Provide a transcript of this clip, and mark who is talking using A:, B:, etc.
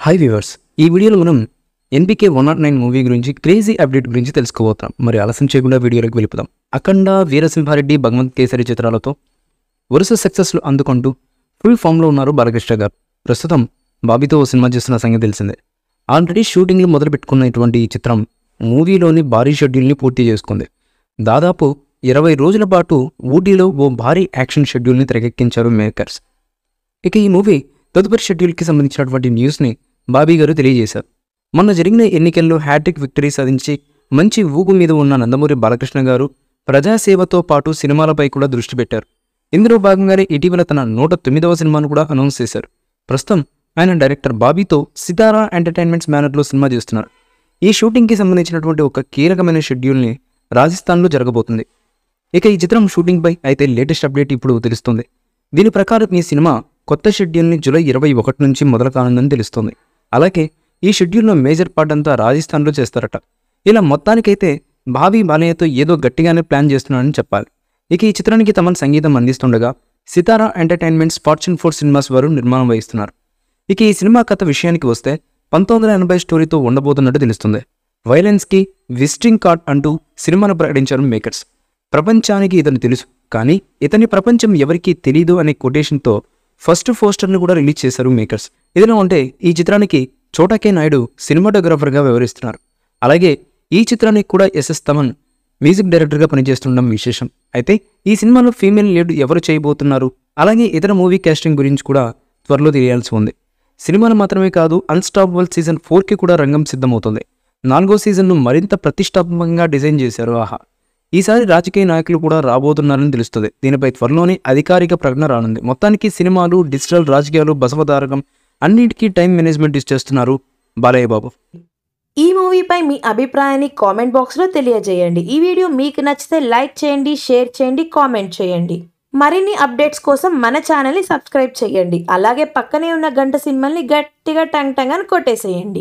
A: Hi viewers, ఈ వీడియోలో మనం ఎన్బికే 109 మూవీ గురించి క్రేజీ అప్డేట్ గురించి తెలుసుకోబోతున్నాం. మరి ఆలస్యం చేయకుండా వీడియోలోకి వెళ్ళిపోదాం. అఖండ, వీరసింహారెడ్డి, భగవంత్ కేసరి చిత్రాలతో వరుస సక్సెస్లు అందుకుంటూ ఫుల్ ఫామ్లో ఉన్నారు బాలకృష్ణ గారు. ప్రస్తుతం బాబీతో ఓ సినిమా చేస్తున్న సంగతి తెలిసిందే. ఆల్రెడీ షూటింగ్లు మొదలుపెట్టుకున్న ఇటువంటి ఈ చిత్రం మూవీలోని భారీ షెడ్యూల్ని పూర్తి చేసుకుంది. దాదాపు 20 రోజుల పాటు ఊటీలో ఓ భారీ యాక్షన్ షెడ్యూల్ని తెరకెక్కించారు మేకర్స్. ఇక ఈ మూవీ తదుపరి షెడ్యూల్కి సంబంధించినటువంటి న్యూస్ని బాబీ గారు తెలియజేశారు. మొన్న జరిగిన ఎన్నికల్లో హ్యాట్రిక్ విక్టరీ సాధించి మంచి ఊగు మీద ఉన్న నందమూరి బాలకృష్ణ గారు ప్రజాసేవతో పాటు సినిమాలపై కూడా దృష్టి పెట్టారు. ఇందులో భాగంగానే ఇటీవల తన 109వ సినిమాను కూడా అనౌన్స్ చేశారు. ప్రస్తుతం ఆయన డైరెక్టర్ బాబీతో సితారా ఎంటర్టైన్మెంట్స్ బ్యానర్లో సినిమా చేస్తున్నారు. ఈ షూటింగ్కి సంబంధించినటువంటి ఒక కీలకమైన షెడ్యూల్ని రాజస్థాన్లో జరగబోతుంది. ఇక ఈ చిత్రం షూటింగ్పై అయితే లేటెస్ట్ అప్డేట్ ఇప్పుడు తెలుస్తుంది. దీని ప్రకారం ఈ సినిమా కొత్త షెడ్యూల్ని జూలై 21 నుంచి మొదలు కానుందని తెలుస్తోంది. అలాగే ఈ షెడ్యూల్లో మేజర్ పార్ట్ అంతా రాజస్థాన్లో చేస్తారట. ఇలా మొత్తానికైతే బాబీ బాలయ్యతో ఏదో గట్టిగానే ప్లాన్ చేస్తున్నారని చెప్పాలి. ఇక ఈ చిత్రానికి తమన్ సంగీతం అందిస్తుండగా సితారా ఎంటర్టైన్మెంట్స్ ఫార్చ్యూన్ 4 సినిమాస్ వారు నిర్మాణం వహిస్తున్నారు. ఇక ఈ సినిమా కథ విషయానికి వస్తే 1980 స్టోరీతో ఉండబోతున్నట్టు తెలుస్తుంది. వైలెన్స్కి విజిటింగ్ కార్డ్ అంటూ సినిమాను ప్రకటించారు మేకర్స్. ప్రపంచానికి ఇతను తెలుసు, కానీ ఇతని ప్రపంచం ఎవరికీ తెలీదు అనే కొటేషన్తో ఫస్ట్ పోస్టర్ని కూడా రిలీజ్ చేశారు మేకర్స్. ఇదిలా ఉంటే ఈ చిత్రానికి చోటా కే నాయుడు సినిమాటోగ్రాఫర్గా వ్యవహరిస్తున్నారు. అలాగే ఈ చిత్రానికి కూడా ఎస్ఎస్ తమన్ మ్యూజిక్ డైరెక్టర్గా పనిచేస్తుండడం విశేషం. అయితే ఈ సినిమాలో ఫీమేల్ లీడ్ ఎవరు చేయబోతున్నారు, అలాగే ఇతర మూవీ కాస్టింగ్ గురించి కూడా త్వరలో తెలియాల్సి ఉంది. సినిమాలు మాత్రమే కాదు, అన్స్టాపబుల్ సీజన్ 4కి కూడా రంగం సిద్ధమవుతుంది. 4వ సీజన్ను మరింత ప్రతిష్టాత్మకంగా డిజైన్ చేశారు. ఆహా, ఈసారి రాజకీయ నాయకులు కూడా రాబోతున్నారని తెలుస్తుంది. దీనిపై త్వరలోనే అధికారిక ప్రకటన రానుంది. మొత్తానికి సినిమాలు, డిజిటల్, రాజకీయాలు, బసవతారకం అన్నిటికీ టైం మేనేజ్మెంట్ ఇచ్చేస్తున్నారు బాలయ్య బాబు.
B: ఈ మూవీపై మీ అభిప్రాయాన్ని కామెంట్ బాక్స్లో తెలియజేయండి. ఈ వీడియో మీకు నచ్చితే లైక్ చేయండి, షేర్ చేయండి, కామెంట్ చేయండి. మరిన్ని అప్డేట్స్ కోసం మన ఛానల్ని సబ్స్క్రైబ్ చేయండి. అలాగే పక్కనే ఉన్న గంట సింబల్ని గట్టిగా టంగ్ టంగ్ అని కొట్టేసేయండి.